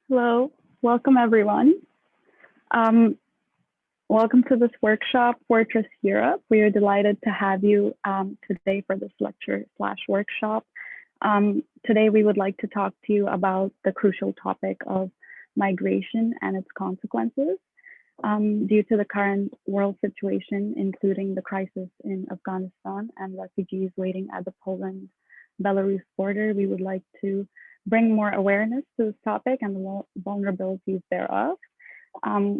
Hello, welcome everyone. Um, Welcome to this workshop, Fortress Europe. We are delighted to have you today for this lecture/workshop. Today we would like to talk to you about the crucial topic of migration and its consequences. Due to the current world situation, including the crisis in Afghanistan and refugees waiting at the Poland-Belarus border, we would like to bring more awareness to this topic and the vulnerabilities thereof.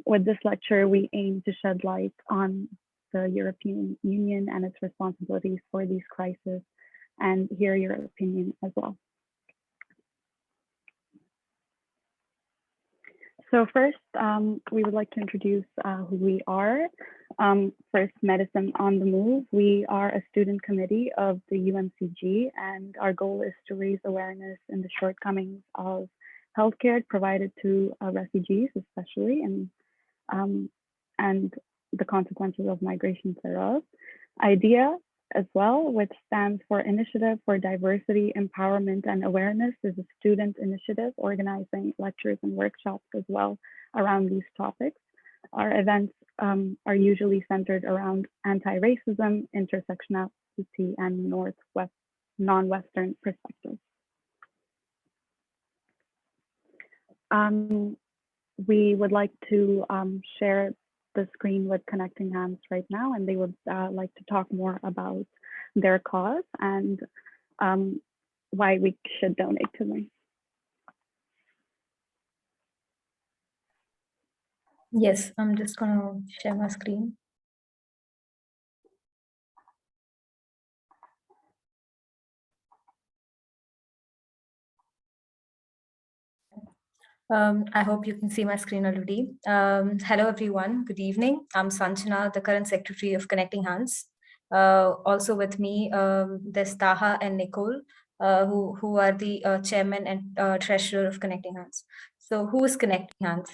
With this lecture, we aim to shed light on the European Union and its responsibilities for these crises and hear your opinion as well. So first, we would like to introduce who we are. First, Medicine on the Move. We are a student committee of the UNCG, and our goal is to raise awareness in the shortcomings of healthcare provided to refugees, especially, and the consequences of migration thereof. IDEA as well, which stands for Initiative for Diversity, Empowerment, and Awareness, is a student initiative organizing lectures and workshops as well around these topics. Our events are usually centered around anti-racism, intersectionality, and non-Western perspectives. We would like to share the screen with Connecting Hands right now, and they would like to talk more about their cause and why we should donate to them. Yes, I'm just going to share my screen. I hope you can see my screen already. Hello, everyone. Good evening. I'm Sanjana, the current secretary of Connecting Hands. Also with me, there's Taha and Nicole, who are the chairman and treasurer of Connecting Hands. So who is Connecting Hands?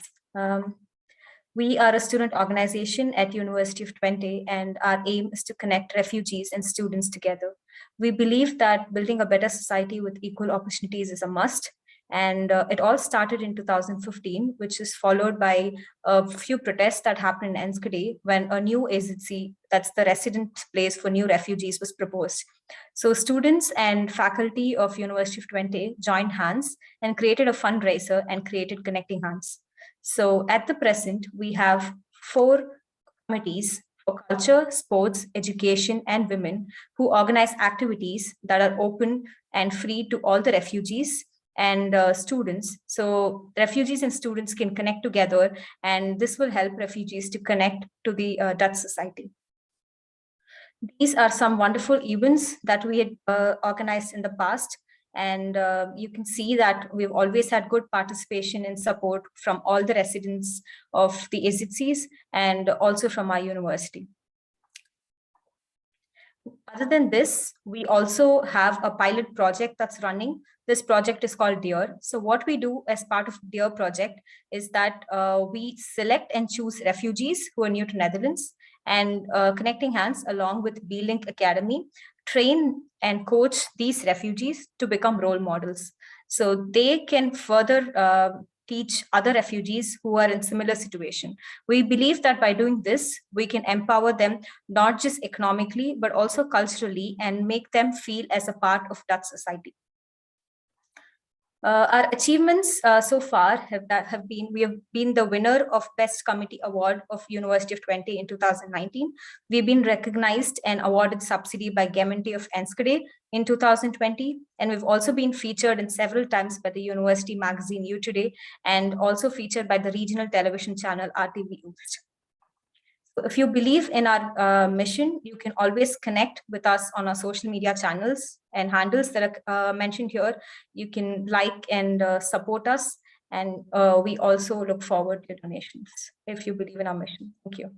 We are a student organization at University of Twente, and our aim is to connect refugees and students together. We believe that building a better society with equal opportunities is a must. And it all started in 2015, which is followed by a few protests that happened in Enschede when a new AZC, that's the resident place for new refugees, was proposed. So students and faculty of University of Twente joined hands and created a fundraiser and created Connecting Hands. So at the present, we have 4 committees for culture, sports, education, and women who organize activities that are open and free to all the refugees and students. So refugees and students can connect together, and this will help refugees to connect to the Dutch society. These are some wonderful events that we had organized in the past. And you can see that we've always had good participation and support from all the residents of the AZCs and also from our university. Other than this, we also have a pilot project that's running. This project is called DEAR. So what we do as part of DEAR project is that we select and choose refugees who are new to Netherlands, and Connecting Hands along with B-Link Academy train and coach these refugees to become role models. So they can further teach other refugees who are in similar situation. We believe that by doing this, we can empower them not just economically, but also culturally, and make them feel as a part of Dutch society. Our achievements so far have been, we have been the winner of Best Committee Award of University of Twente in 2019. We've been recognized and awarded subsidy by Gemeente of Enschede in 2020. And we've also been featured in several times by the university magazine You Today, and also featured by the regional television channel RTV Oost. So if you believe in our mission, you can always connect with us on our social media channels and handles that are mentioned here. You can like and support us. And we also look forward to donations if you believe in our mission. Thank you.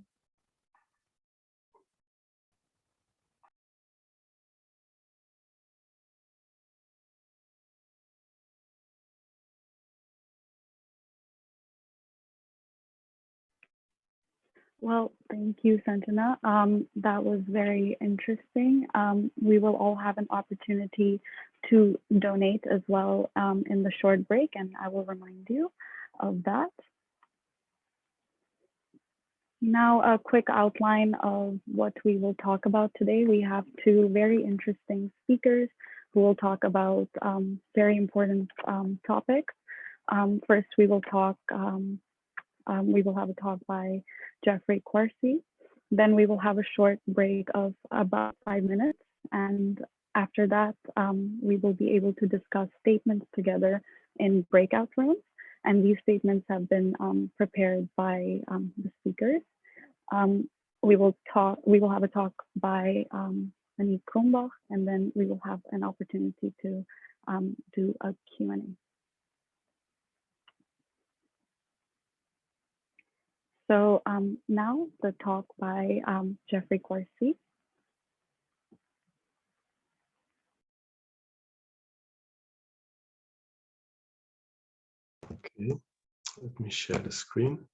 Well, thank you, Sanjana. That was very interesting. We will all have an opportunity to donate as well in the short break, and I will remind you. of that. Now, a quick outline of what we will talk about today. We have two very interesting speakers who will talk about very important topics. First, we will have a talk by Jeffrie Quarsie. Then we will have a short break of about 5 minutes. And after that, we will be able to discuss statements together in breakout rooms. And these statements have been prepared by the speakers. We will have a talk by Aniek Crombach, and then we will have an opportunity to do a Q&A. So now the talk by Jeffrie Quarsie. Okay, let me share the screen.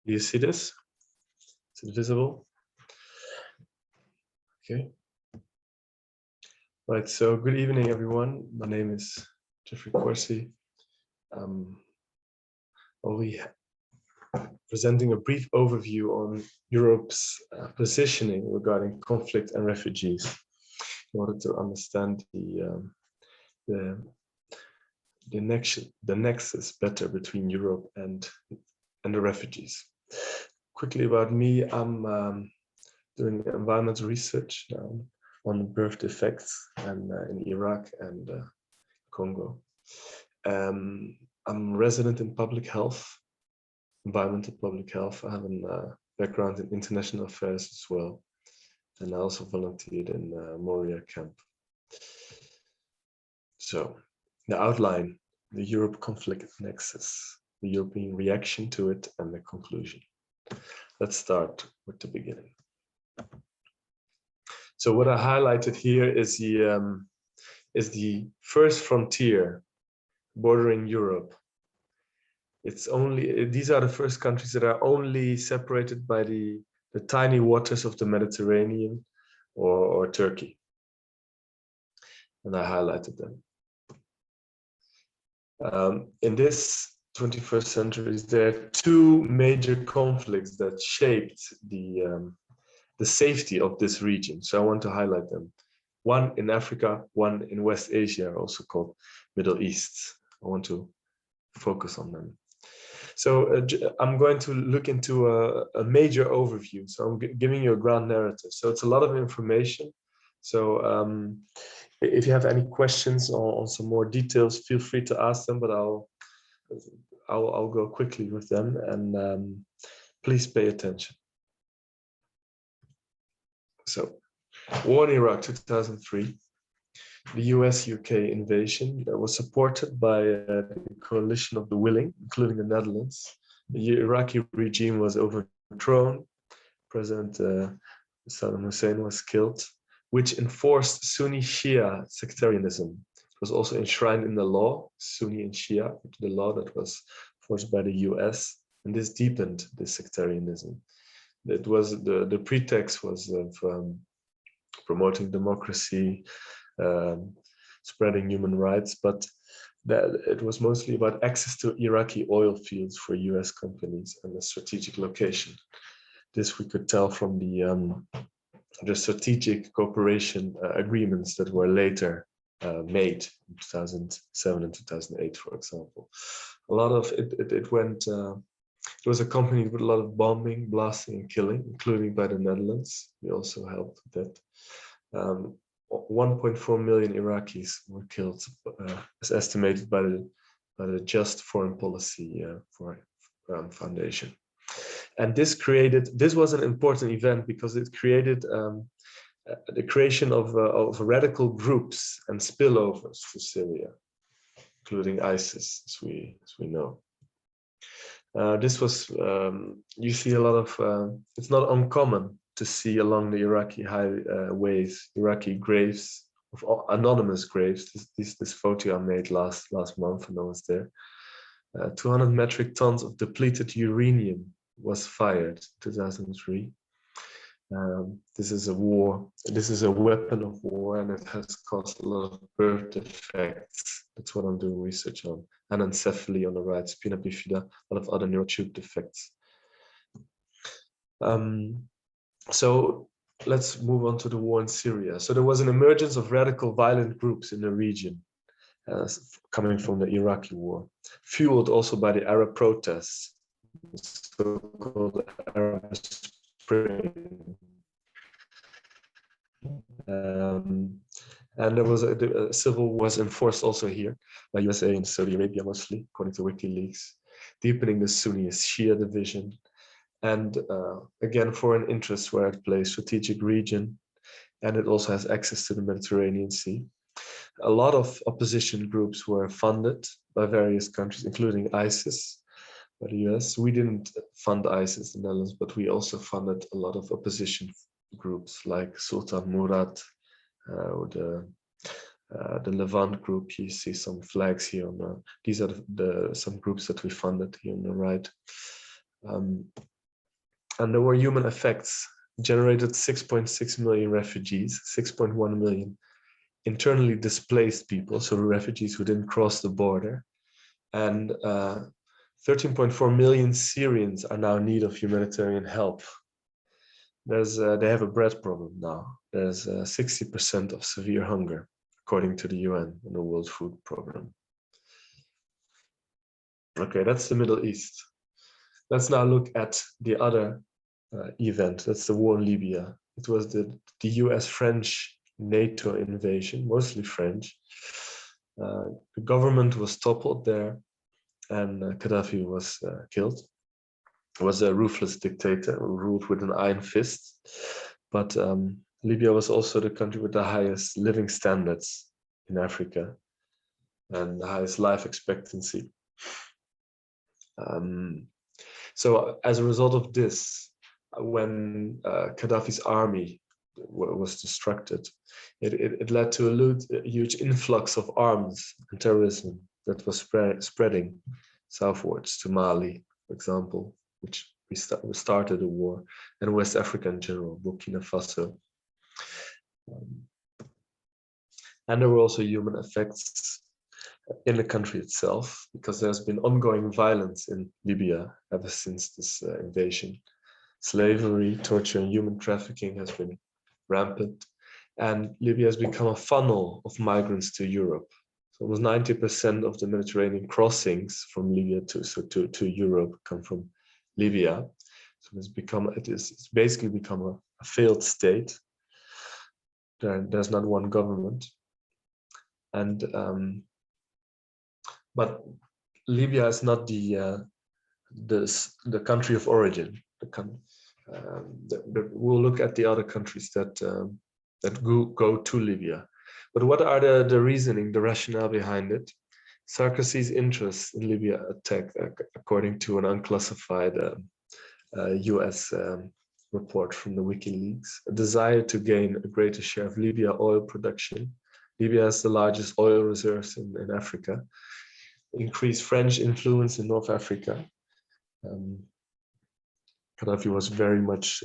Do you see this? Is it visible? Okay. Right, so good evening, everyone. My name is Jeffrie Quarsie. I'll be presenting a brief overview on Europe's positioning regarding conflict and refugees in order to understand the nexus better between Europe and the refugees. Quickly about me, I'm doing environmental research on birth defects and in Iraq and Congo. I'm resident in public health, environmental public health. I have a background in international affairs as well, and I also volunteered in Moria camp. So the outline, the Europe conflict nexus, the European reaction to it, and the conclusion. Let's start with the beginning. So what I highlighted here is the first frontier bordering Europe. These are the first countries that are only separated by the tiny waters of the Mediterranean or Turkey. And I highlighted them. In this 21st century, there are two major conflicts that shaped the safety of this region. So I want to highlight them. One in Africa, one in West Asia, also called Middle East. I want to focus on them. So I'm going to look into a major overview. So I'm giving you a ground narrative. So it's a lot of information. So if you have any questions on some more details, feel free to ask them, but I'll go quickly with them, and please pay attention. So, war in Iraq 2003, the US-UK invasion that was supported by the coalition of the willing, including the Netherlands. The Iraqi regime was overthrown. President Saddam Hussein was killed, which enforced Sunni Shia sectarianism. It was also enshrined in the law, Sunni and Shia, the law that was forced by the US, and this deepened this sectarianism. It was the pretext was of promoting democracy, spreading human rights, but that it was mostly about access to Iraqi oil fields for US companies and a strategic location. This we could tell from the strategic cooperation agreements that were later made in 2007 and 2008, for example. A lot of it went. It was accompanied with a lot of bombing, blasting, and killing, including by the Netherlands. We also helped with that. 1.4 million Iraqis were killed, as estimated by the Just Foreign Policy Foundation. And this was an important event because it created the creation of radical groups and spillovers to Syria, including ISIS, as we know. This was, you see a lot of, it's not uncommon to see along the Iraqi highways, Iraqi graves, of anonymous graves. This photo I made last month when I was there. 200 metric tons of depleted uranium was fired 2003. This is a war. This is a weapon of war, and it has caused a lot of birth defects. That's what I'm doing research on. Anencephaly on the right, spina bifida, a lot of other neurotube defects. So let's move on to the war in Syria. So there was an emergence of radical violent groups in the region, coming from the Iraqi war, fueled also by the Arab protests, the so-called Arab Spring. And there was a civil war was enforced also here by USA and Saudi Arabia mostly, according to WikiLeaks, deepening the Sunni-Shia division. And again, foreign interests were at play, strategic region, and it also has access to the Mediterranean Sea. A lot of opposition groups were funded by various countries, including ISIS, by the US. We didn't fund ISIS in the Netherlands, but we also funded a lot of opposition groups like Sultan Murad, the Levant group. You see some flags here on these are some groups that we funded here on the right. And there were human effects, generated 6.6 million refugees, 6.1 million internally displaced people, so refugees who didn't cross the border, and 13.4 million Syrians are now in need of humanitarian help. They have a bread problem now. There's 60% of severe hunger, according to the UN and the World Food Programme. Okay, that's the Middle East. Let's now look at the other event. That's the war in Libya. It was the US-French NATO invasion, mostly French. The government was toppled there, and Gaddafi was killed. He was a ruthless dictator who ruled with an iron fist. But Libya was also the country with the highest living standards in Africa and the highest life expectancy. So as a result of this, when Gaddafi's army was destructed, it led to a huge influx of arms and terrorism that was spreading southwards to Mali, for example, which we started the war, and West Africa in general, Burkina Faso. And there were also human effects in the country itself, because there's been ongoing violence in Libya ever since this invasion. Slavery, torture, and human trafficking has been rampant, and Libya has become a funnel of migrants to Europe. So almost 90% of the Mediterranean crossings from Libya to Europe come from Libya. So it's basically become a failed state. There's not one government, and but Libya is not the country of origin. We'll look at the other countries that go to Libya. But what are the reasoning, the rationale behind it? Sarkozy's interests in Libya attacked, according to an unclassified US report from the WikiLeaks, a desire to gain a greater share of Libya oil production. Libya has the largest oil reserves in Africa. Increased French influence in North Africa. Gaddafi was very much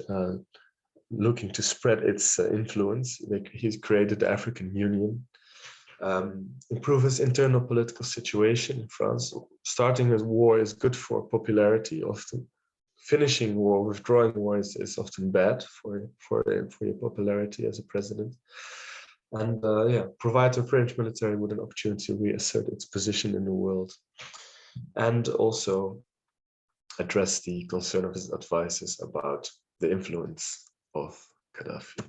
looking to spread its influence. He's created the African Union, improve his internal political situation in France. Starting a war is good for popularity often. Finishing war, withdrawing war is often bad for your popularity as a president. And provide the French military with an opportunity to reassert its position in the world, and also address the concern of his advisors about the influence of Gaddafi.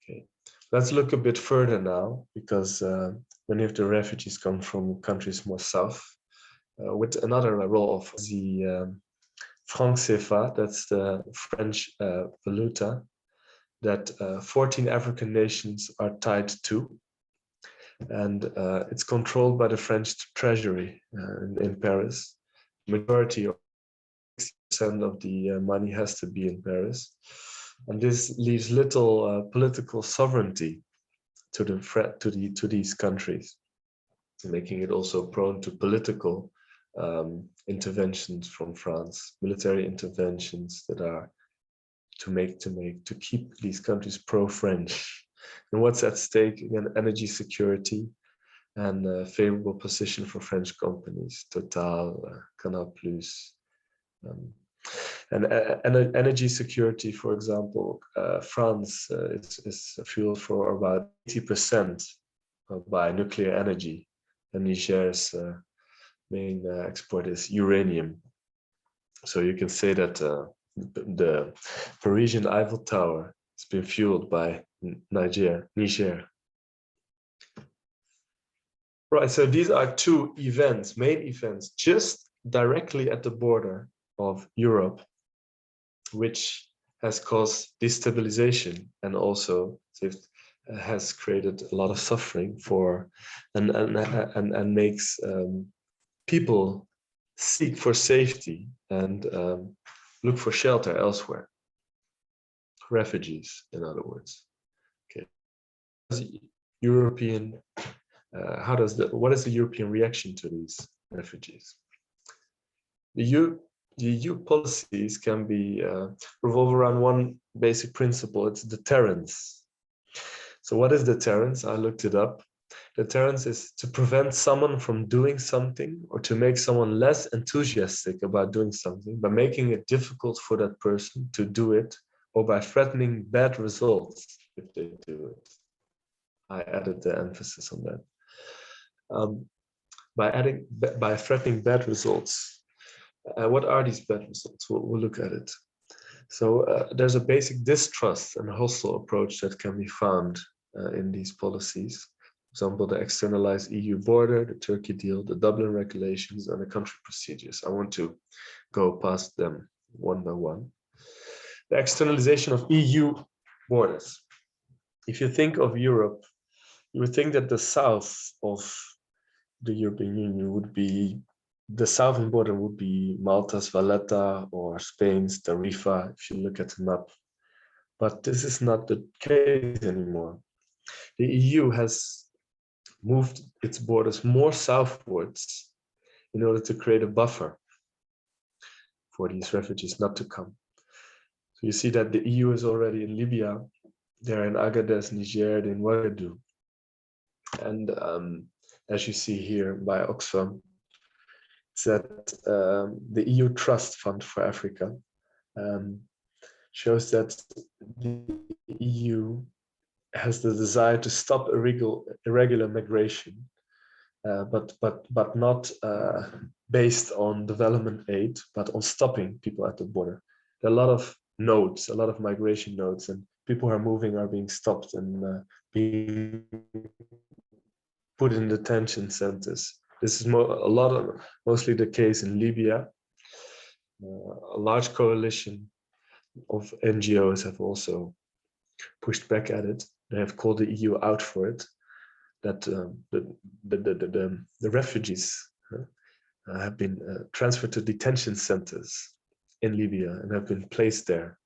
Okay, let's look a bit further now, because many of the refugees come from countries more south, with another role of the franc CFA, that's the French valuta, that 14 African nations are tied to. And it's controlled by the French treasury in Paris. Majority of 60% of the money has to be in Paris. And this leaves little political sovereignty to these countries. making it also prone to political interventions from France, military interventions that are to keep these countries pro-French. And what's at stake? Again, energy security and a favorable position for French companies, Total, Canal Plus. And energy security, for example, France is fueled for about 80% by nuclear energy, and Niger's main export is uranium. So you can say that the Parisian Eiffel Tower has been fueled by Niger. Right, so these are two events, main events, just directly at the border of Europe, which has caused destabilization and also has created a lot of suffering for and makes people seek for safety and look for shelter elsewhere. Refugees, in other words. Okay. European, what is the European reaction to these refugees? The EU policies can be revolve around one basic principle. It's deterrence. So what is deterrence? I looked it up. Deterrence is to prevent someone from doing something or to make someone less enthusiastic about doing something by making it difficult for that person to do it or by threatening bad results if they do it. I added the emphasis on that. By threatening bad results. What are these bad results? We'll look at it. So there's a basic distrust and hostile approach that can be found in these policies. For example, the externalized EU border, the Turkey deal, the Dublin regulations, and the country procedures. I want to go past them one by one. The externalization of EU borders. If you think of Europe, you would think that the south of the European Union would be, the southern border would be Malta's Valletta or Spain's Tarifa, if you look at the map. But this is not the case anymore. The EU has moved its borders more southwards in order to create a buffer for these refugees not to come. So you see that the EU is already in Libya, they're in Agadez, Niger, in Ouagadougou. And as you see here by Oxfam, it's that the EU Trust Fund for Africa shows that the EU has the desire to stop irregular migration, but not based on development aid, but on stopping people at the border. There are a lot of nodes, a lot of migration nodes, and people who are moving are being stopped and being put in detention centers. This is mostly the case in Libya. A large coalition of NGOs have also pushed back at it. They have called the EU out for it. That the refugees have been transferred to detention centers in Libya and have been placed there,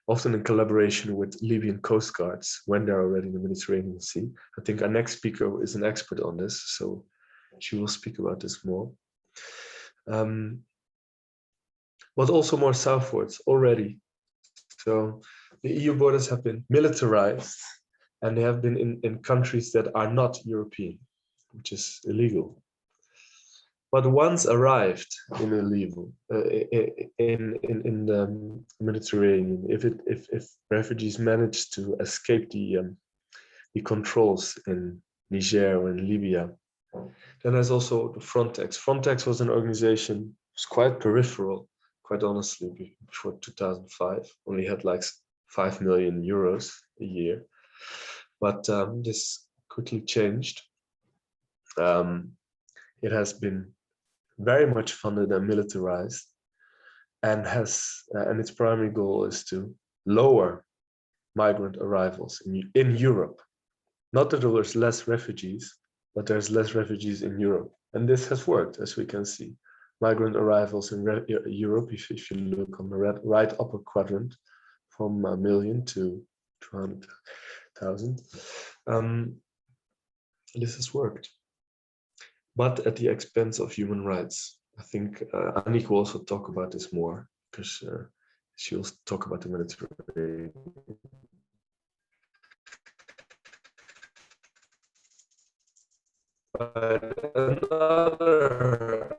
often in collaboration with Libyan coast guards when they're already in the Mediterranean Sea. I think our next speaker is an expert on this, so she will speak about this more. But also more southwards already. So the EU borders have been militarized and they have been in countries that are not European, which is illegal. But once arrived in the Mediterranean, if refugees manage to escape the controls in Niger or in Libya, then there's also the Frontex. Frontex was an organization, it was quite peripheral, quite honestly, before 2005, only had like 5 million euros a year. But this quickly changed. It has been very much funded and militarized, and its primary goal is to lower migrant arrivals in Europe. Not that there's less refugees, but there's less refugees in Europe. And this has worked, as we can see. Migrant arrivals in Europe, if you look on the right upper quadrant, from 1 million to 200,000. This has worked. but at the expense of human rights. I think Aniek will also talk about this more, because she'll talk about the Mediterranean. But another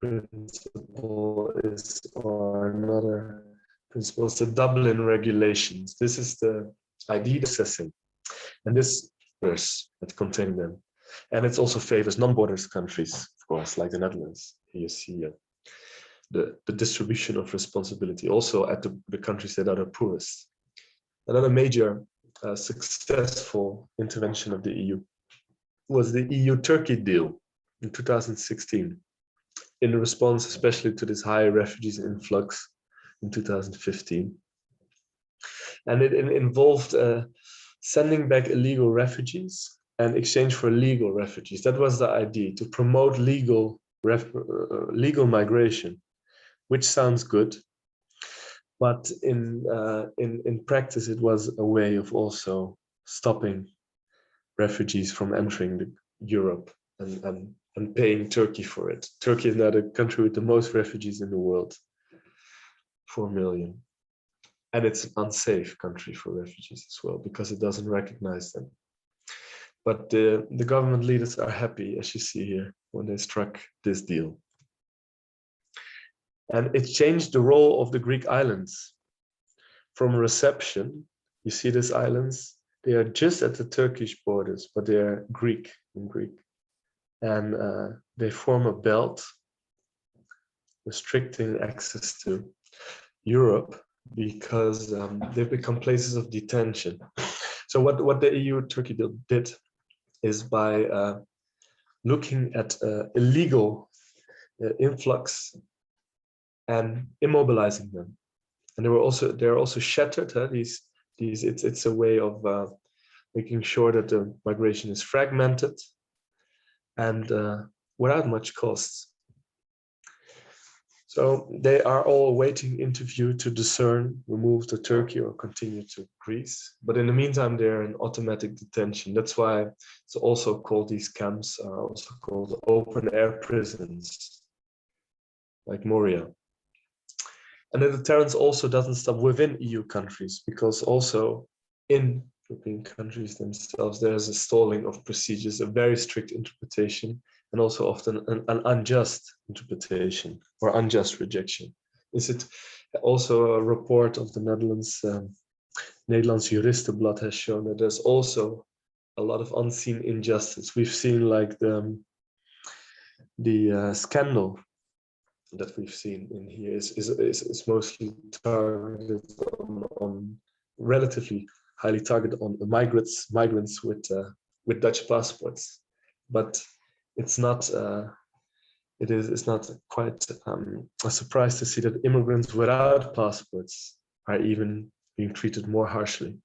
principle is, or another principle is the Dublin regulations. This is the ID assessing, and this is that contain them. And it also favors non-borders countries, of course, like the Netherlands. Here you see the distribution of responsibility also at the countries that are the poorest. Another major successful intervention of the EU was the EU-Turkey deal in 2016, in response especially to this high refugees influx in 2015. And it involved sending back illegal refugees in exchange for legal refugees. That was the idea, to promote legal migration, which sounds good. But in practice, it was a way of also stopping refugees from entering Europe and paying Turkey for it. Turkey is now the country with the most refugees in the world, 4 million. And it's an unsafe country for refugees as well, because it doesn't recognize them. But the government leaders are happy, as you see here, when they struck this deal. And it changed the role of the Greek islands from reception. You see these islands, they are just at the Turkish borders, but they are Greek in Greek. And they form a belt restricting access to Europe, because they've become places of detention. So what the EU-Turkey deal did is, by looking at illegal influx and immobilizing them, and they're also shattered. It's a way of making sure that the migration is fragmented and without much costs. So they are all awaiting interview to discern, remove to Turkey or continue to Greece. But in the meantime, they're in automatic detention. That's why it's also called, these camps are also called open air prisons, like Moria. And the deterrence also doesn't stop within EU countries, because also in European countries themselves, there's a stalling of procedures, a very strict interpretation, and also often an unjust interpretation or unjust rejection. Is it also a report of the Netherlands, Nederlands Juristenblad has shown that there's also a lot of unseen injustice. We've seen like the scandal that we've seen in here is mostly targeted on relatively highly targeted on migrants with Dutch passports, but it's not it's not quite a surprise to see that immigrants without passports are even being treated more harshly.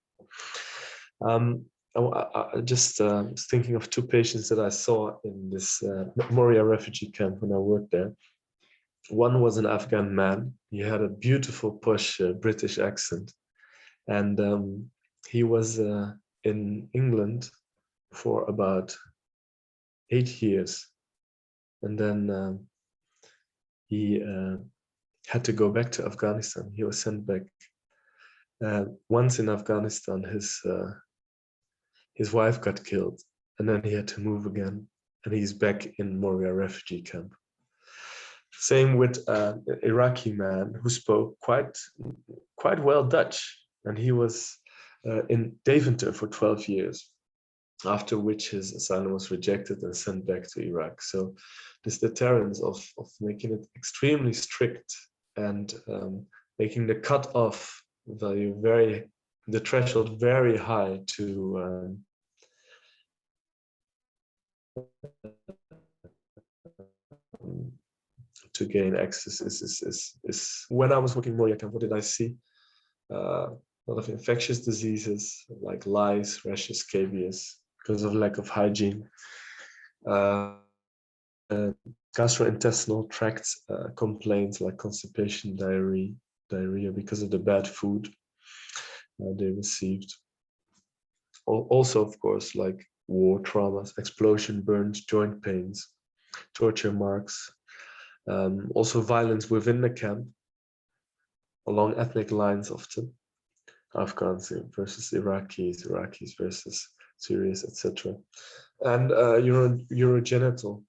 I just was thinking of two patients that I saw in this Moria refugee camp when I worked there. One was an Afghan man. He had a beautiful posh British accent, and he was in England for about 8 years, and then he had to go back to Afghanistan. He was sent back. Once in Afghanistan, his wife got killed, and then he had to move again, and he's back in Moria refugee camp. Same with an Iraqi man who spoke quite well Dutch, and he was in Deventer for 12 years, after which his asylum was rejected and sent back to Iraq. So this deterrence of making it extremely strict and making the cutoff value the threshold very high to gain access is when I was working in Moria camp, what did I see? A lot of infectious diseases like lice, rashes, scabies, because of lack of hygiene. Gastrointestinal tract complaints like constipation, diarrhea because of the bad food they received. Also, of course, like war traumas, explosion burns, joint pains, torture marks, also violence within the camp, along ethnic lines often, Afghans versus Iraqis, Iraqis versus Syrians, etc. And urogenital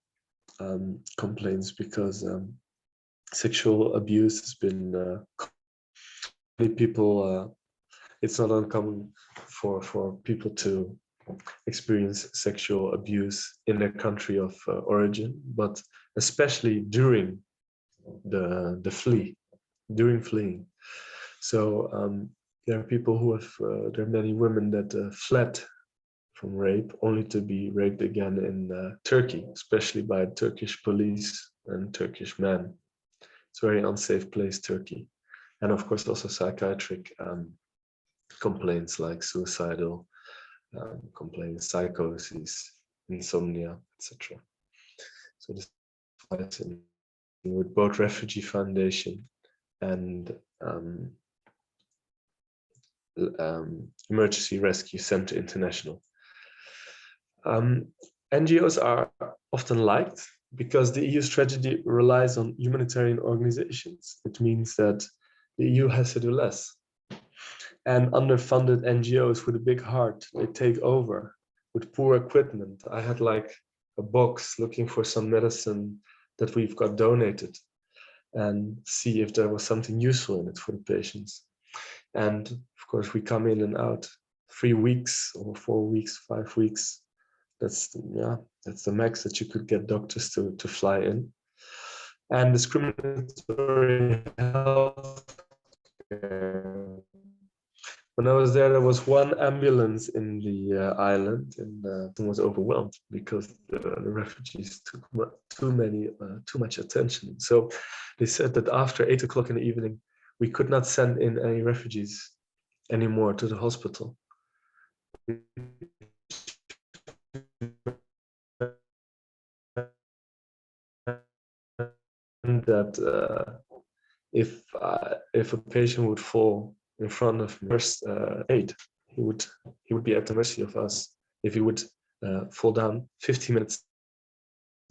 complaints, because sexual abuse has been many people. It's not uncommon for people to experience sexual abuse in their country of origin, but especially during during fleeing. So there are people who have, there are many women that fled from rape only to be raped again in Turkey, especially by Turkish police and Turkish men. It's a very unsafe place, Turkey. And of course also psychiatric complaints like suicidal complaints, psychosis, insomnia, etc. So this is with both Refugee Foundation and Emergency Rescue Center International. NGOs are often liked because the EU strategy relies on humanitarian organizations. It means that the EU has to do less. And underfunded NGOs with a big heart, they take over with poor equipment. I had like a box looking for some medicine that we've got donated and see if there was something useful in it for the patients. And of course, we come in and out 3 weeks or 4 weeks, 5 weeks. That's the max that you could get doctors to fly in. And discriminatory health care. When I was there was one ambulance in the island, and was overwhelmed because the refugees took too much attention. So they said that after 8 o'clock in the evening, we could not send in any refugees anymore to the hospital. And that if a patient would fall in front of first aid, he would be at the mercy of us. If he would fall down 15 minutes,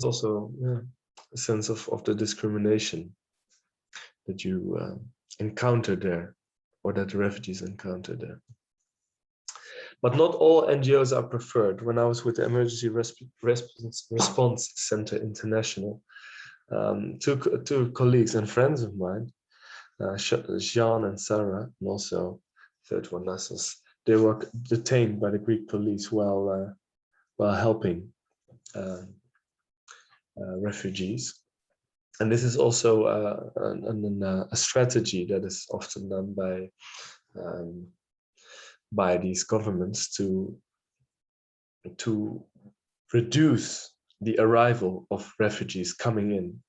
also a sense of the discrimination that you encounter there, or that the refugees encounter there. But not all NGOs are preferred. When I was with the Emergency Response Center International, two colleagues and friends of mine, Jean and Sarah, and also third one, Nassos, they were detained by the Greek police while helping refugees. And this is also a strategy that is often done by these governments to reduce the arrival of refugees coming in,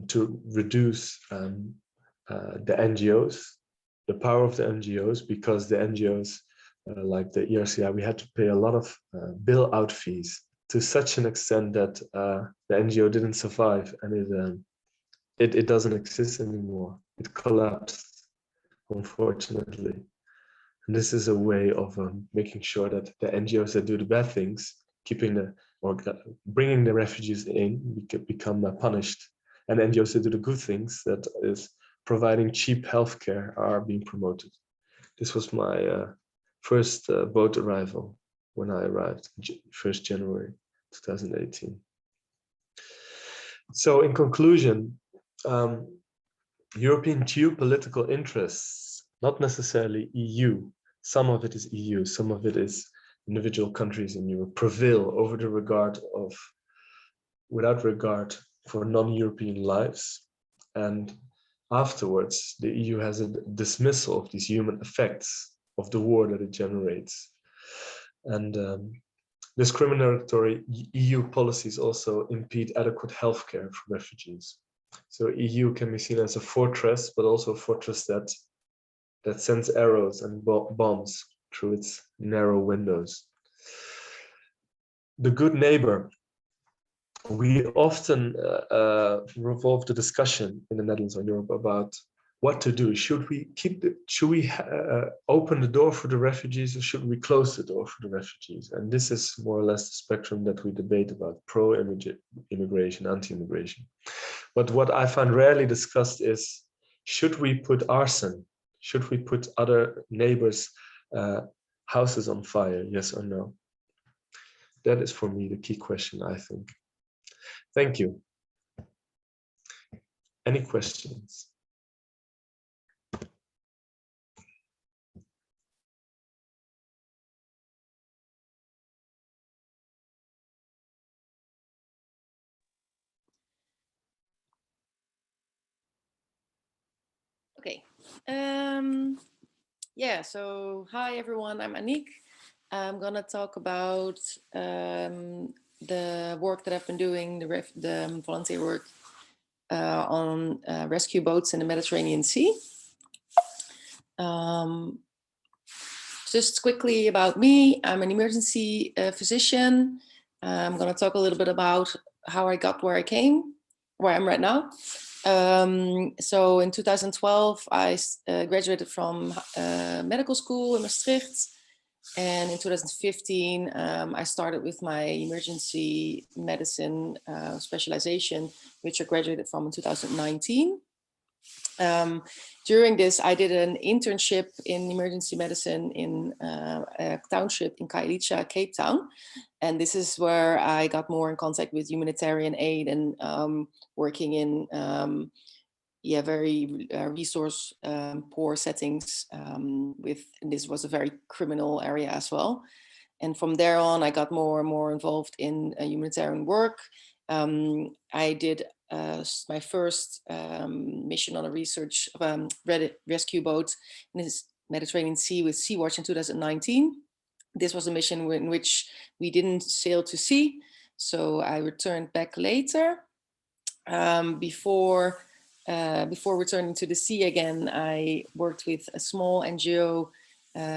to reduce the NGOs, the power of the NGOs, because the NGOs, like the ERCI, we had to pay a lot of bill-out fees to such an extent that the NGO didn't survive, and it doesn't exist anymore. It collapsed, unfortunately. And this is a way of making sure that the NGOs that do the bad things, bringing the refugees in, become punished, and NGOs that do the good things, that is providing cheap healthcare, are being promoted. This was my first boat arrival when I arrived, 1st January 2018. So in conclusion, European geopolitical interests, not necessarily EU, some of it is EU, some of it is individual countries in Europe, prevail over the without regard for non-European lives. And afterwards, the EU has a dismissal of these human effects of the war that it generates. And discriminatory EU policies also impede adequate healthcare for refugees. So EU can be seen as a fortress, but also a fortress that sends arrows and bombs through its narrow windows. The good neighbor. We often revolve the discussion in the Netherlands or Europe about what to do. Should we open the door for the refugees, or should we close the door for the refugees? And this is more or less the spectrum that we debate about: pro-immigration, anti-immigration. But what I find rarely discussed is, should we put arson? Should we put other neighbors' houses on fire? Yes or no? That is for me the key question, I think. Thank you. Any questions? Okay. Yeah, so hi everyone, I'm Aniek. I'm gonna talk about the work that I've been doing, the volunteer work on rescue boats in the Mediterranean Sea. Just quickly about me, I'm an emergency physician. I'm gonna talk a little bit about how I got where I am right now. So in 2012, I graduated from medical school in Maastricht. And in 2015, I started with my emergency medicine specialization, which I graduated from in 2019. During this, I did an internship in emergency medicine in a township in Kailicha, Cape Town. And this is where I got more in contact with humanitarian aid and working in very resource poor settings and this was a very criminal area as well. And from there on, I got more and more involved in humanitarian work. I did my first mission on a research rescue boat in the Mediterranean Sea with SeaWatch in 2019. This was a mission in which we didn't sail to sea, so I returned back later. Before returning to the sea again, I worked with a small NGO,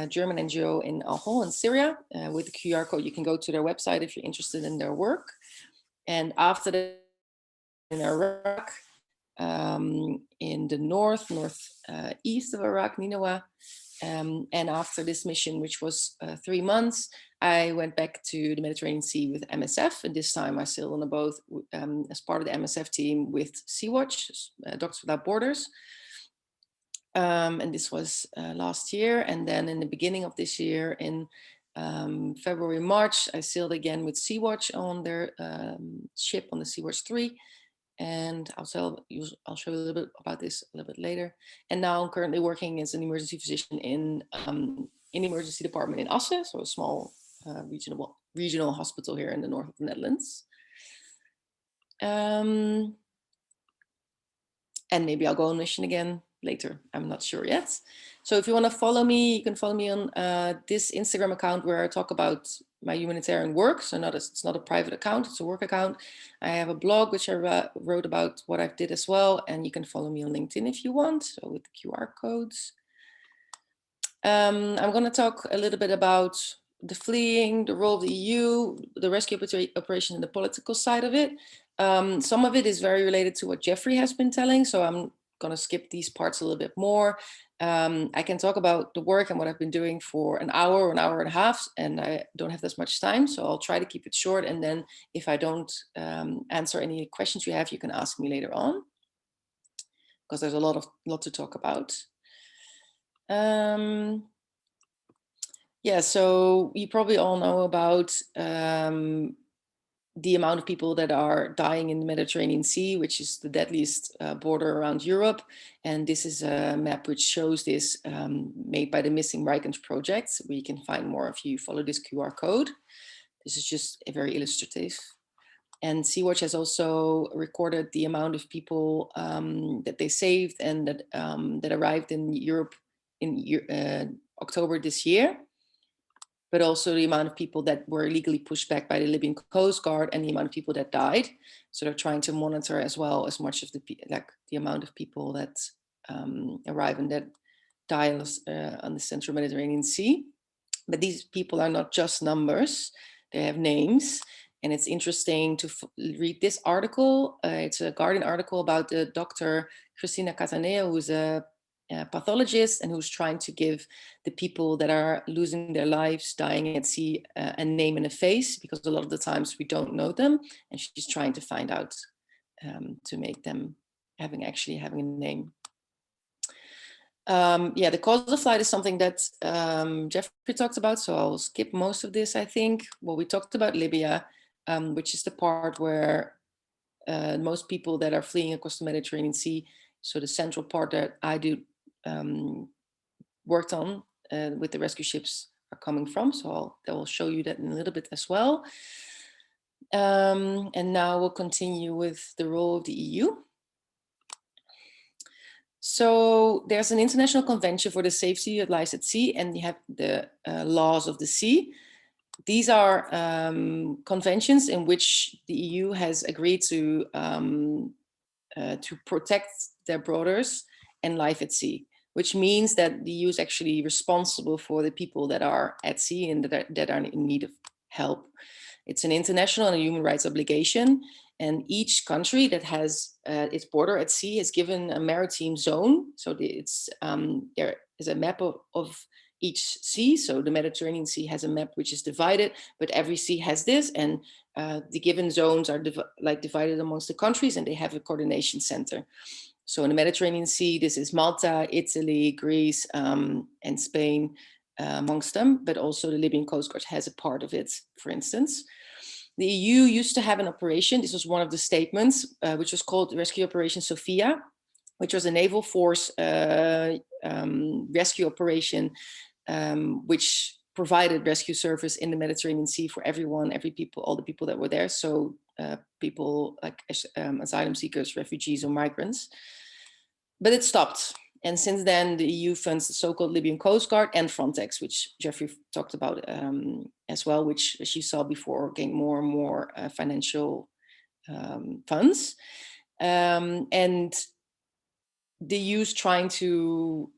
German NGO in Al-Hol in Syria. With the QR code, you can go to their website if you're interested in their work. And after that, in Iraq, in the northeast of Iraq, Nineveh. And after this mission, which was 3 months, I went back to the Mediterranean Sea with MSF. And this time I sailed on a boat as part of the MSF team with SeaWatch, Doctors Without Borders. And this was last year. And then in the beginning of this year, in February, March, I sailed again with SeaWatch on their ship on the SeaWatch 3. And I'll show you a little bit about this a little bit later. And now I'm currently working as an emergency physician in emergency department in Assen, so a small regional hospital here in the north of the Netherlands. And maybe I'll go on mission again later. I'm not sure yet. So if you want to follow me, you can follow me on this Instagram account where I talk about my humanitarian work. So it's not a private account, it's a work account. I have a blog which I wrote about what I did as well. And you can follow me on LinkedIn if you want, so with the QR codes. I'm going to talk a little bit about the fleeing, the role of the EU, the rescue operation and the political side of it. Some of it is very related to what Jeffrie has been telling, so I'm going to skip these parts a little bit more. I can talk about the work and what I've been doing for an hour or an hour and a half, and I don't have this much time, so I'll try to keep it short. And then if I don't answer any questions you have, you can ask me later on, because there's a lot to talk about. Yeah, so you probably all know about the amount of people that are dying in the Mediterranean Sea, which is the deadliest border around Europe. And this is a map which shows this, made by the Missing Migrants Project, where you can find more if you follow this QR code. This is just a very illustrative. And SeaWatch has also recorded the amount of people that they saved and that arrived in Europe in October this year, but also the amount of people that were illegally pushed back by the Libyan Coast Guard and the amount of people that died. So they're trying to monitor as well as much of the amount of people that arrive and that die on the central Mediterranean Sea. But these people are not just numbers, they have names. And it's interesting to read this article. It's a Guardian article about the Dr. Cristina Cataneo, who's a pathologist and who's trying to give the people that are losing their lives, dying at sea, a name and a face, because a lot of the times we don't know them, and she's trying to find out to make them having a name. Yeah, the cause of flight is something that Jeffrie talked about, so I'll skip most of this, I think. Well, we talked about Libya, which is the part where most people that are fleeing across the Mediterranean Sea, so the central part that I do worked on with the rescue ships are coming from. So I will show you that in a little bit as well. And now we'll continue with the role of the EU. So there's an international convention for the safety of lives at sea, and you have the laws of the sea. These are conventions in which the EU has agreed to protect their borders and life at sea, which means that the EU is actually responsible for the people that are at sea and that are in need of help. It's an international and a human rights obligation, and each country that has its border at sea is given a maritime zone. So there is a map of each sea. So the Mediterranean Sea has a map which is divided, but every sea has this, and the given zones are divided amongst the countries, and they have a coordination center. So in the Mediterranean Sea, this is Malta, Italy, Greece, and Spain amongst them, but also the Libyan Coast Guard has a part of it, for instance. The EU used to have an operation, this was one of the statements, which was called Rescue Operation Sophia, which was a naval force rescue operation, which provided rescue service in the Mediterranean Sea for everyone, all the people that were there. So people like asylum seekers, refugees, or migrants. But it stopped. And since then, the EU funds the so-called Libyan Coast Guard and Frontex, which Jeffrie talked about as well, which, as you saw before, gained more and more financial funds. And the EU is trying to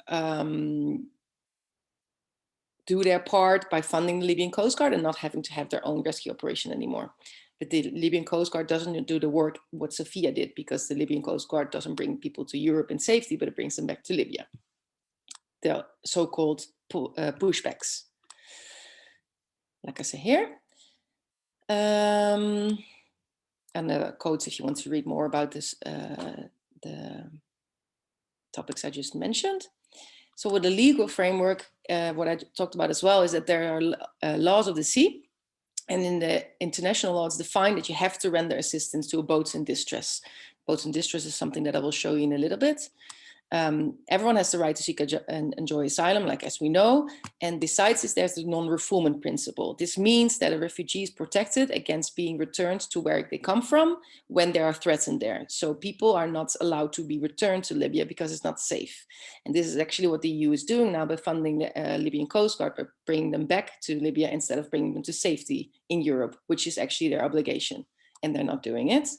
do their part by funding the Libyan Coast Guard and not having to have their own rescue operation anymore. But the Libyan Coast Guard doesn't do the work what Sophia did, because the Libyan Coast Guard doesn't bring people to Europe in safety, but it brings them back to Libya. The so-called pushbacks, like I say here. And the quotes if you want to read more about this, the topics I just mentioned. So with the legal framework, what I talked about as well is that there are laws of the sea. And in the international law, it's defined that you have to render assistance to boats in distress. Boats in distress is something that I will show you in a little bit. Everyone has the right to seek and enjoy asylum, like as we know. And besides this, there's the non-refoulement principle. This means that a refugee is protected against being returned to where they come from when there are threats in there. So people are not allowed to be returned to Libya because it's not safe. And this is actually what the EU is doing now by funding the Libyan Coast Guard, by bringing them back to Libya instead of bringing them to safety in Europe, which is actually their obligation. And they're not doing it.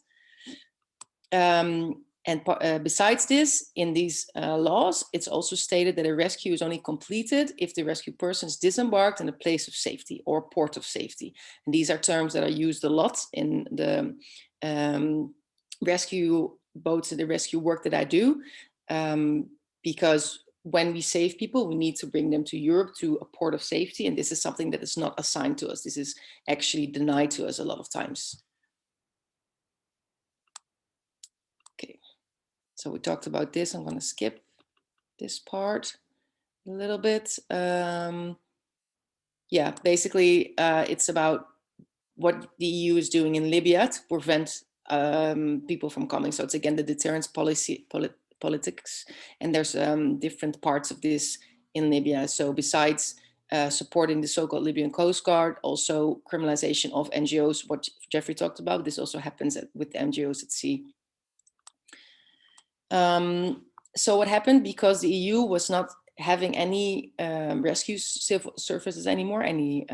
And besides this, in these laws, it's also stated that a rescue is only completed if the rescue person is disembarked in a place of safety or port of safety. And these are terms that are used a lot in the rescue boats and the rescue work that I do, because when we save people, we need to bring them to Europe to a port of safety. And this is something that is not assigned to us. This is actually denied to us a lot of times. So we talked about this. I'm going to skip this part a little bit. Yeah, basically, it's about what the EU is doing in Libya to prevent people from coming. So it's again the deterrence politics, and there's different parts of this in Libya. So besides supporting the so-called Libyan Coast Guard, also criminalization of NGOs, what Jeffrie talked about. This also happens with the NGOs at sea. So what happened, because the EU was not having any rescue civil services anymore, any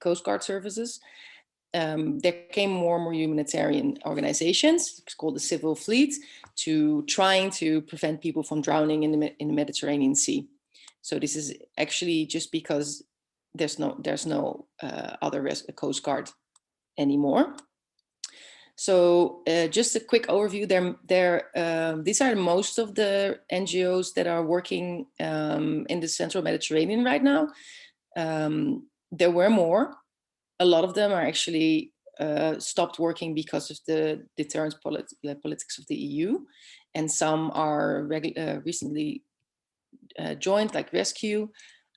Coast Guard services, there came more and more humanitarian organizations, it's called the Civil Fleet, to trying to prevent people from drowning in the Mediterranean Sea. So this is actually just because there's no other Coast Guard anymore. So just a quick overview, these are most of the NGOs that are working in the Central Mediterranean right now. There were more. A lot of them are actually stopped working because of the deterrence politics of the EU. And some are recently joined, like Rescue.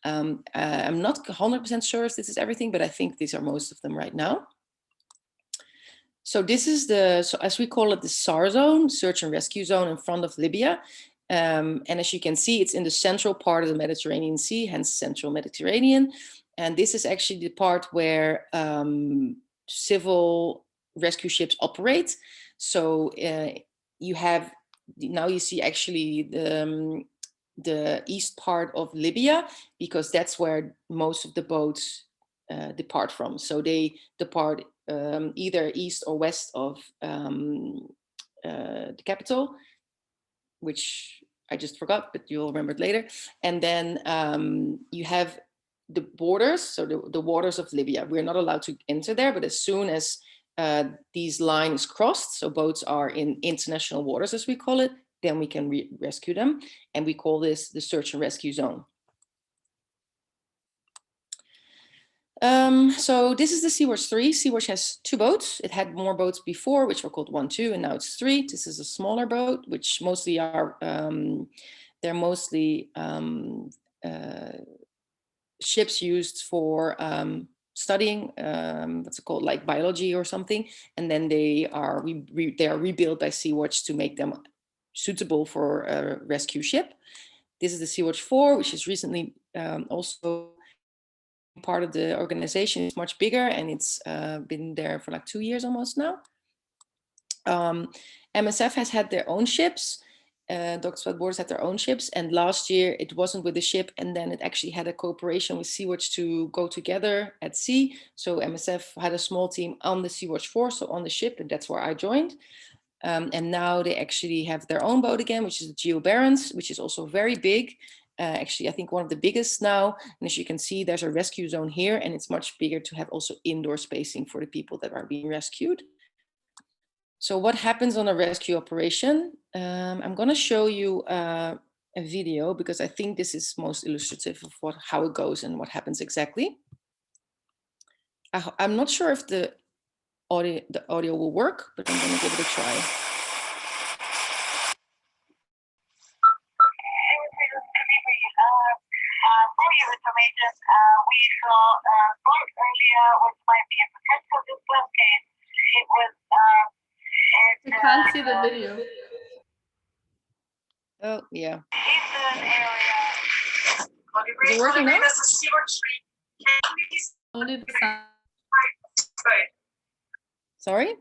I'm not 100% sure if this is everything, but I think these are most of them right now. So this is as we call it, the SAR zone, search and rescue zone in front of Libya. And as you can see, it's in the central part of the Mediterranean Sea, hence Central Mediterranean. And this is actually the part where civil rescue ships operate. So you have, now you see actually the east part of Libya, because that's where most of the boats depart from. So they depart either east or west of the capital, which I just forgot, but you'll remember it later. And then you have the borders, so the waters of Libya. We're not allowed to enter there, but as soon as these lines crossed, so boats are in international waters, as we call it, then we can rescue them. And we call this the search and rescue zone. So this is the SeaWatch 3. SeaWatch has 2 boats. It had more boats before, which were called 1, 2, and now it's 3. This is a smaller boat, which mostly are, they're mostly ships used for studying, what's it called, like biology or something. And then they are rebuilt by SeaWatch to make them suitable for a rescue ship. This is the SeaWatch 4, which is recently also part of the organization. Is much bigger, and it's been there for like 2 years almost now. MSF has had their own ships. Doctors Without Borders had their own ships, and last year it wasn't with the ship, and then it actually had a cooperation with SeaWatch to go together at sea. So MSF had a small team on the SeaWatch 4, so on the ship, and that's where I joined. And now they actually have their own boat again, which is the Geo Barents, which is also very big. Actually, I think one of the biggest now. And as you can see, there's a rescue zone here, and it's much bigger to have also indoor spacing for the people that are being rescued. So what happens on a rescue operation? I'm going to show you a video, because I think this is most illustrative of how it goes and what happens exactly. I'm not sure if the audio will work, but I'm going to give it a try. For your information, we saw boat earlier, which might be a potential distress case. It was. We can't see the video. Oh, yeah. Eastern area. Is it working now? Only the sound. Sorry?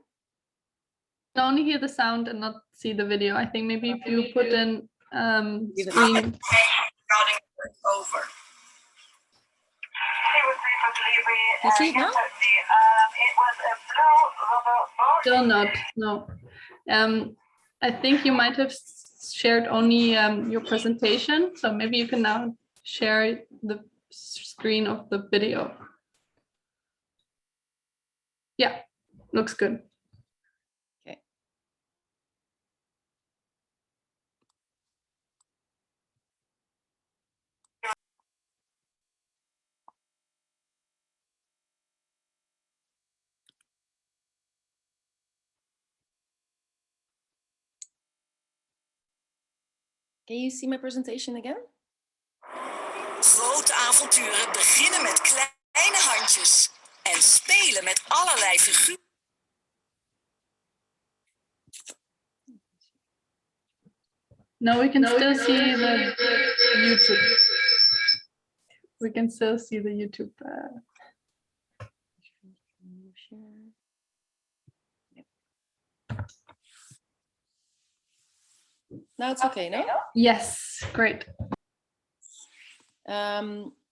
can only hear the sound and not see the video. I think maybe if you put in screen. Over. You see it now? Still not, no. I think you might have shared only your presentation, so maybe you can now share the screen of the video. Yeah, looks good. Okay. Can you see my presentation again? Grote avonturen beginnen met kleine handjes en spelen met allerlei figuren. No, we can still see the YouTube. We can still see the YouTube. Now it's okay, no? Yes, great.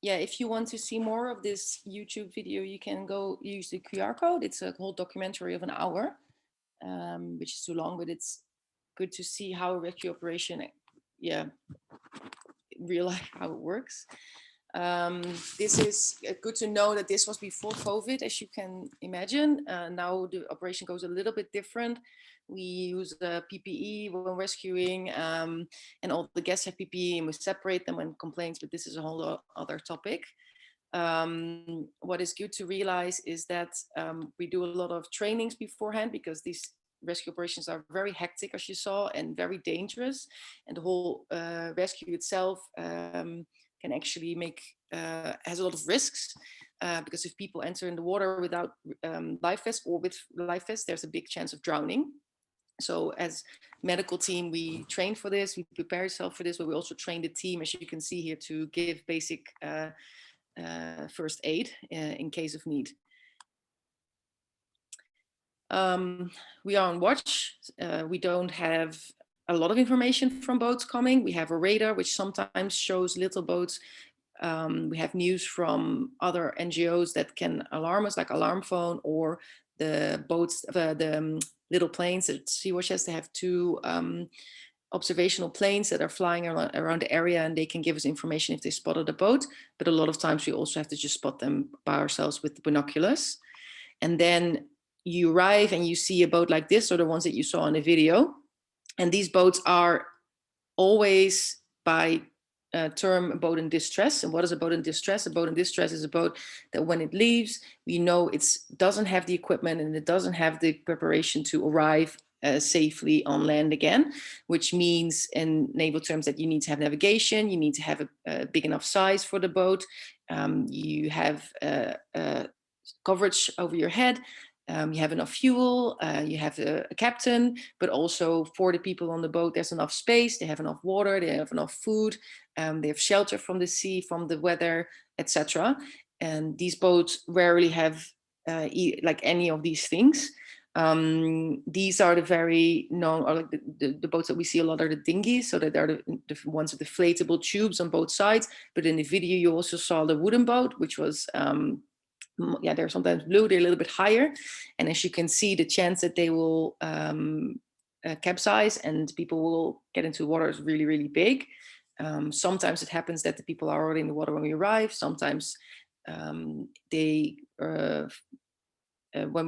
Yeah, if you want to see more of this YouTube video, you can go use the QR code. It's a whole documentary of an hour, which is too long, but it's good to see how a rescue operation, yeah, real life, how it works. This is good to know that this was before COVID, as you can imagine. Now the operation goes a little bit different. We use PPE when rescuing, and all the guests have PPE, and we separate them when complaints, but this is a whole other topic. What is good to realize is that we do a lot of trainings beforehand, because these rescue operations are very hectic, as you saw, and very dangerous. And the whole rescue itself can actually has a lot of risks, because if people enter in the water without life vests or with life vests, there's a big chance of drowning. So as medical team, we train for this, we prepare ourselves for this, but we also train the team, as you can see here, to give basic first aid in case of need. We are on watch. We don't have a lot of information from boats coming. We have a radar, which sometimes shows little boats. We have news from other NGOs that can alarm us, like Alarm Phone, or the boats, the little planes that SeaWatch has. They have 2 observational planes that are flying around the area, and they can give us information if they spotted a boat. But a lot of times we also have to just spot them by ourselves with the binoculars. And then you arrive and you see a boat like this, or the ones that you saw in the video. And these boats are always by term a boat in distress. And what is a boat in distress? A boat in distress is a boat that when it leaves, we know it doesn't have the equipment and it doesn't have the preparation to arrive safely on land again, which means in naval terms that you need to have navigation, you need to have a big enough size for the boat, you have coverage over your head, you have enough fuel, you have a captain, but also for the people on the boat, there's enough space, they have enough water, they have enough food, they have shelter from the sea, from the weather, etc. And these boats rarely have like any of these things. These are the very known, or like the boats that we see a lot are the dinghies, so that are the ones with inflatable tubes on both sides. But in the video, you also saw the wooden boat, which was, they're sometimes blue, they're a little bit higher. And as you can see, the chance that they will capsize and people will get into water is really, really big. Sometimes it happens that the people are already in the water when we arrive. Sometimes when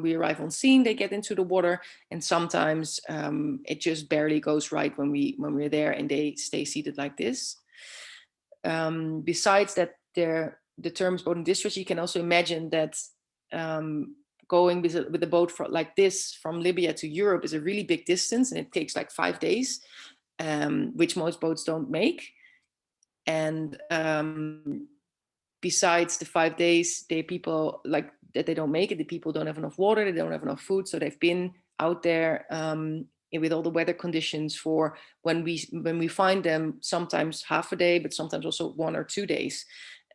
we arrive on scene, they get into the water, and sometimes it just barely goes right when we're there, and they stay seated like this. Besides that, the terms boat in distress, you can also imagine that going with a boat like this from Libya to Europe is a really big distance, and it takes like 5 days, which most boats don't make. And besides the 5 days, people like that they don't make it. The people don't have enough water, they don't have enough food, so they've been out there with all the weather conditions for when we find them, sometimes half a day, but sometimes also 1 or 2 days,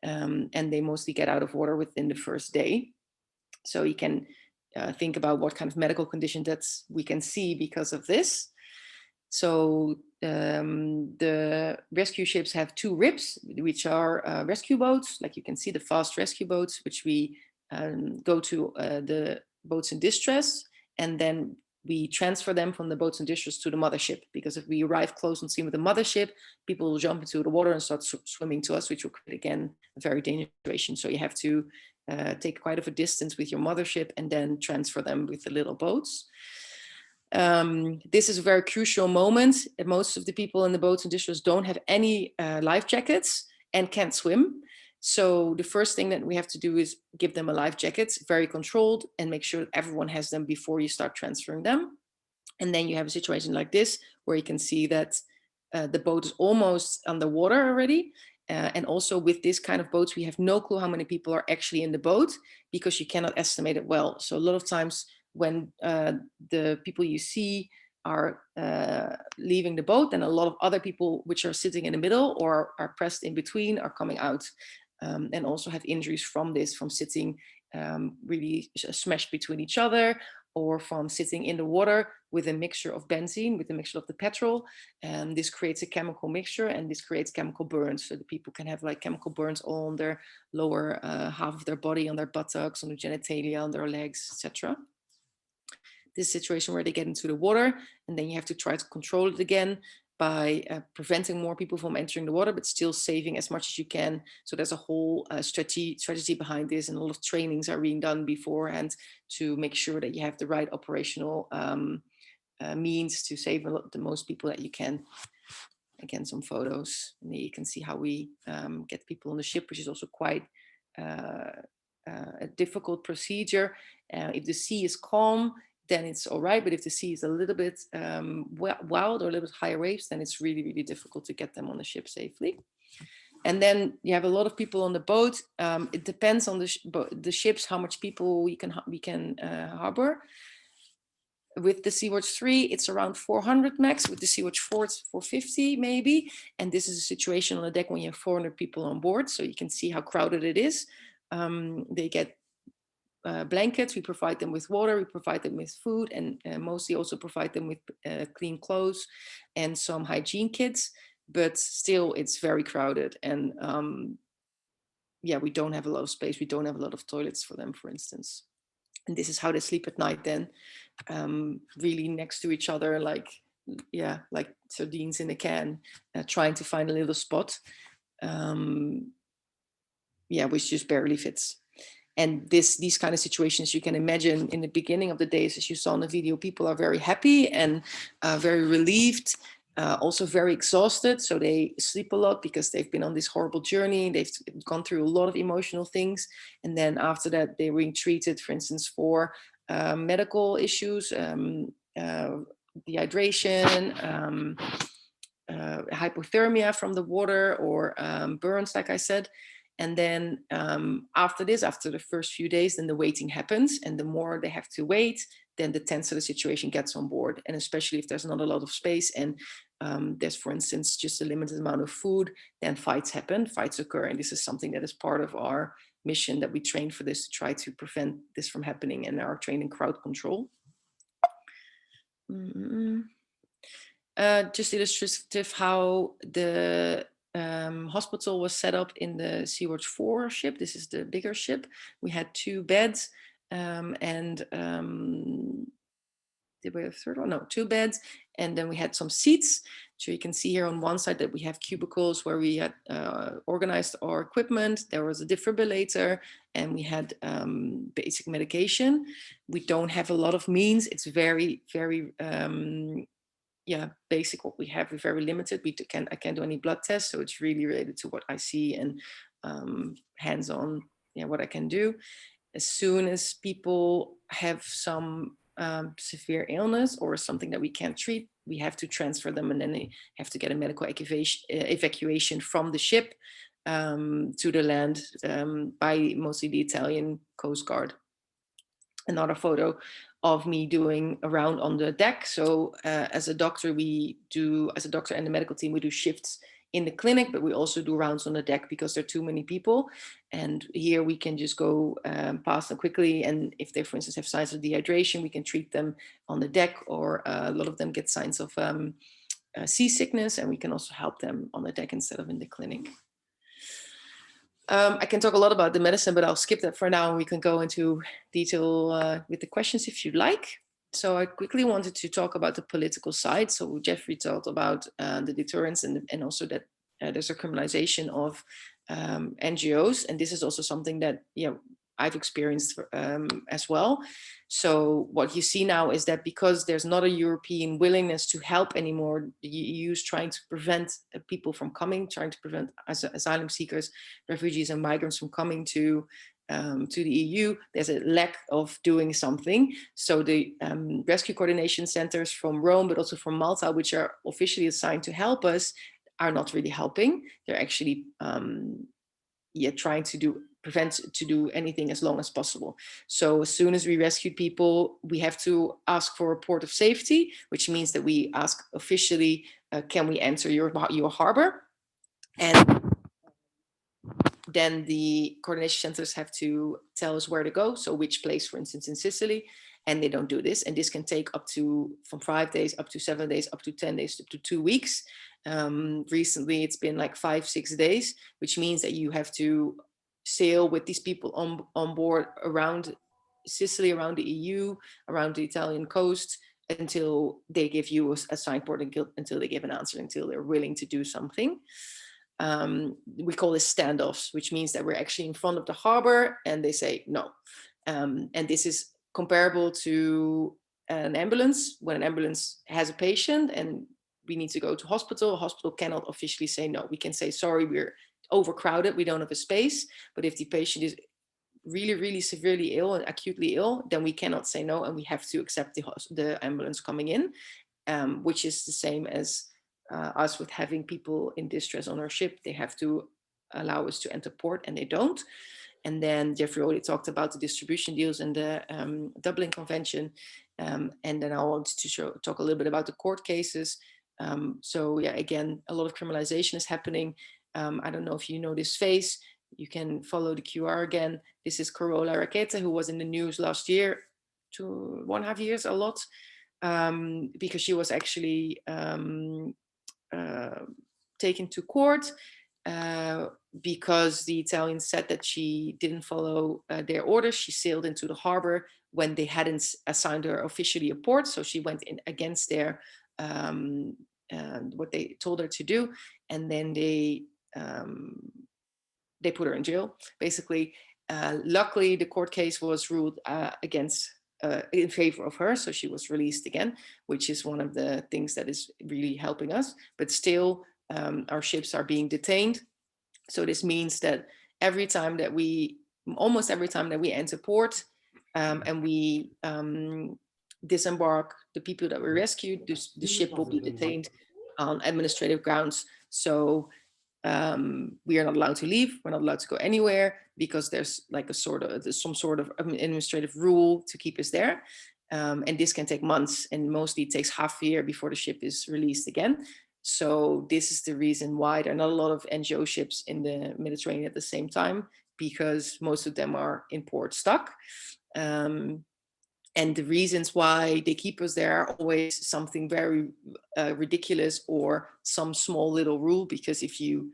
and they mostly get out of water within the first day. So you can think about what kind of medical condition that we can see because of this. So the rescue ships have 2 ribs, which are rescue boats, like you can see the fast rescue boats, which we go to the boats in distress, and then we transfer them from the boats in distress to the mothership, because if we arrive close on scene with the mothership, people will jump into the water and start swimming to us, which will create, again, a very dangerous situation. So you have to take quite a distance with your mothership and then transfer them with the little boats. This is a very crucial moment. Most of the people in the boats in distress don't have any life jackets and can't swim. So the first thing that we have to do is give them a life jacket, very controlled, and make sure that everyone has them before you start transferring them. And then you have a situation like this, where you can see that the boat is almost underwater already. And also with this kind of boats, we have no clue how many people are actually in the boat, because you cannot estimate it well. So a lot of times when the people you see are leaving the boat, then a lot of other people which are sitting in the middle or are pressed in between are coming out, and also have injuries from this, from sitting really smashed between each other, or from sitting in the water with a mixture of benzene, with a mixture of the petrol. And this creates a chemical mixture, and this creates chemical burns. So the people can have like chemical burns all on their lower half of their body, on their buttocks, on their genitalia, on their legs, etc. This situation where they get into the water, and then you have to try to control it again. by preventing more people from entering the water, but still saving as much as you can. So there's a whole strategy behind this, and a lot of trainings are being done beforehand to make sure that you have the right operational means to save the most people that you can. Again, some photos, and you can see how we get people on the ship, which is also quite a difficult procedure. If the sea is calm, then it's all right. But if the sea is a little bit wild or a little bit higher waves, then it's really, really difficult to get them on the ship safely. And then you have a lot of people on the boat. It depends on the ships, how much people we can harbor. With the SeaWatch 3, it's around 400 max. With the SeaWatch 4, it's 450 maybe. And this is a situation on the deck when you have 400 people on board. So you can see how crowded it is. They get blankets, we provide them with water, we provide them with food, and mostly also provide them with clean clothes and some hygiene kits. But still, it's very crowded. And yeah, we don't have a lot of space. We don't have a lot of toilets for them, for instance. And this is how they sleep at night then, really next to each other, like sardines in a can, trying to find a little spot, which just barely fits. And these kind of situations, you can imagine in the beginning of the days, as you saw in the video, people are very happy and very relieved, also very exhausted. So they sleep a lot because they've been on this horrible journey. They've gone through a lot of emotional things. And then after that, they're being treated, for instance, for medical issues, dehydration, hypothermia from the water, or burns, like I said. And then after the first few days, then the waiting happens. And the more they have to wait, then the tenser the situation gets on board. And especially if there's not a lot of space and there's, for instance, just a limited amount of food, then fights occur. And this is something that is part of our mission, that we train for this, to try to prevent this from happening, and are trained in crowd control. Just illustrative how the hospital was set up in the SeaWatch 4 ship. This is the bigger ship. We had 2 beds and did we have a third one? No, 2 beds. And then we had some seats. So you can see here on one side that we have cubicles where we had organized our equipment. There was a defibrillator, and we had basic medication. We don't have a lot of means. It's very, very basic what we have. We're very limited. I can't do any blood tests, so it's really related to what I see and hands-on, what I can do. As soon as people have some severe illness or something that we can't treat, we have to transfer them, and then they have to get a medical evacuation from the ship to the land by mostly the Italian Coast Guard. Another photo of me doing a round on the deck. So as a doctor and the medical team, we do shifts in the clinic, but we also do rounds on the deck because there are too many people. And here we can just go past them quickly. And if they, for instance, have signs of dehydration, we can treat them on the deck, or a lot of them get signs of seasickness, and we can also help them on the deck instead of in the clinic. I can talk a lot about the medicine, but I'll skip that for now, and we can go into detail with the questions if you'd like. So I quickly wanted to talk about the political side. So Jeffrie talked about the deterrence and also that there's a criminalization of NGOs. And this is also something that I've experienced as well. So what you see now is that because there's not a European willingness to help anymore, the EU is trying to prevent people from coming, trying to prevent asylum seekers, refugees and migrants from coming to the EU. There's a lack of doing something. So the rescue coordination centers from Rome, but also from Malta, which are officially assigned to help us, are not really helping. They're actually trying to prevent to do anything as long as possible. So as soon as we rescue people, we have to ask for a port of safety, which means that we ask officially, can we enter your harbor? And then the coordination centers have to tell us where to go. So which place, for instance, in Sicily, and they don't do this. And this can take from 5 days, up to 7 days, up to 10 days, up to 2 weeks. Recently, it's been like 5-6 days, which means that you have to sail with these people on board around Sicily, around the EU, around the Italian coast, until they give you a signboard, until they give an answer, until they're willing to do something. We call this standoffs, which means that we're actually in front of the harbor and they say no. And this is comparable to an ambulance. When an ambulance has a patient and we need to go to hospital, a hospital cannot officially say no. We can say, sorry, we're overcrowded, we don't have a space. But if the patient is really, really severely ill and acutely ill, then we cannot say no, and we have to accept the ambulance coming in, which is the same as us with having people in distress on our ship. They have to allow us to enter port, and they don't. And then Jeffrie already talked about the distribution deals and the Dublin Convention. And then I want to talk a little bit about the court cases. So yeah, again, a lot of criminalization is happening. I don't know if you know this face. You can follow the QR again. This is Carola Rackete, who was in the news last year, 1.5 years, a lot, because she was actually taken to court because the Italians said that she didn't follow their orders. She sailed into the harbor when they hadn't assigned her officially a port, so she went in against their what they told her to do, and then they put her in jail. Basically, luckily the court case was ruled in favor of her, so she was released again, which is one of the things that is really helping us. But still, our ships are being detained. So this means that almost every time that we enter port and we disembark the people that we rescued, the ship will be detained on administrative grounds. So we are not allowed to leave. We're not allowed to go anywhere because there's like some sort of administrative rule to keep us there. And this can take months, and mostly it takes half a year before the ship is released again. So this is the reason why there are not a lot of NGO ships in the Mediterranean at the same time, because most of them are in port stuck. And the reasons why they keep us there are always something very ridiculous or some small little rule. Because if you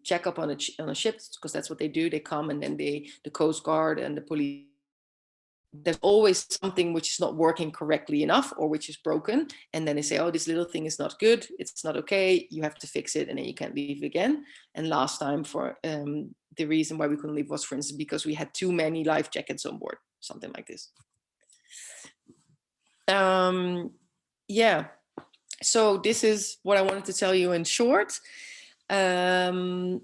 check up on a ship, because that's what they do, they come and then the Coast Guard and the police, there's always something which is not working correctly enough or which is broken. And then they say, oh, this little thing is not good. It's not okay. You have to fix it. And then you can't leave again. And last time for the reason why we couldn't leave was, for instance, because we had too many life jackets on board, something like this. Yeah, so this is what I wanted to tell you in short. I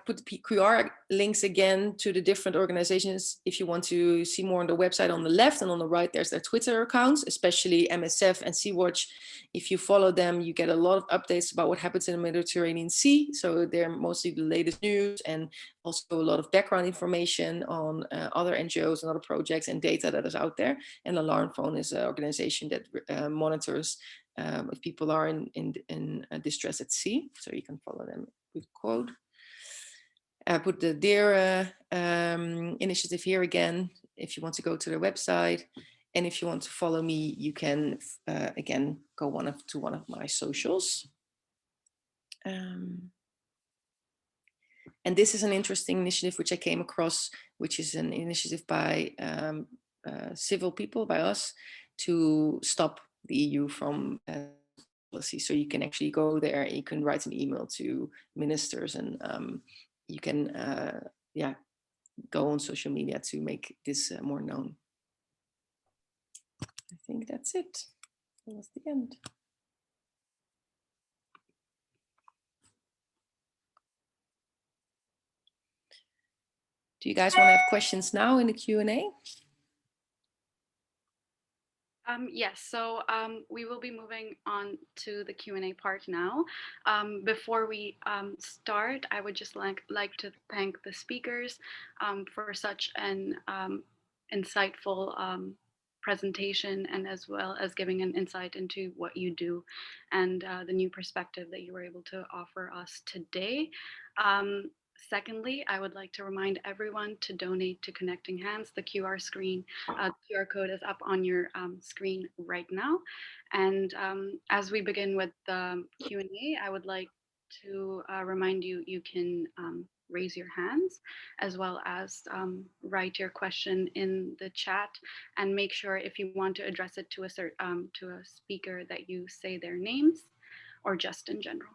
put the QR links again to the different organizations if you want to see more on the website. On the left and on the right, there's their Twitter accounts, especially MSF and SeaWatch. If you follow them, you get a lot of updates about what happens in the Mediterranean Sea. So they're mostly the latest news and also a lot of background information on other NGOs and other projects and data that is out there. And Alarm Phone is an organization that monitors if people are in distress at sea. So you can follow them with quote. I put the DEAR initiative here again, if you want to go to their website. And if you want to follow me, you can, again, go to one of my socials. And this is an interesting initiative which I came across, which is an initiative by civil people, by us, to stop the EU from policy. So you can actually go there and you can write an email to ministers, and you can go on social media to make this more known. I think that's it. That's the end. Do you guys want to have questions now in the Q&A? Yes, so we will be moving on to the Q&A part now. Before we start, I would just like to thank the speakers for such an insightful presentation, and as well as giving an insight into what you do and the new perspective that you were able to offer us today. Secondly, I would like to remind everyone to donate to Connecting Hands. The QR code is up on your screen right now. And as we begin with the Q&A, I would like to remind you, you can raise your hands, as well as write your question in the chat, and make sure if you want to address it to a speaker that you say their names or just in general.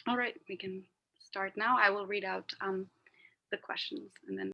All right, we can start now. I will read out the questions and then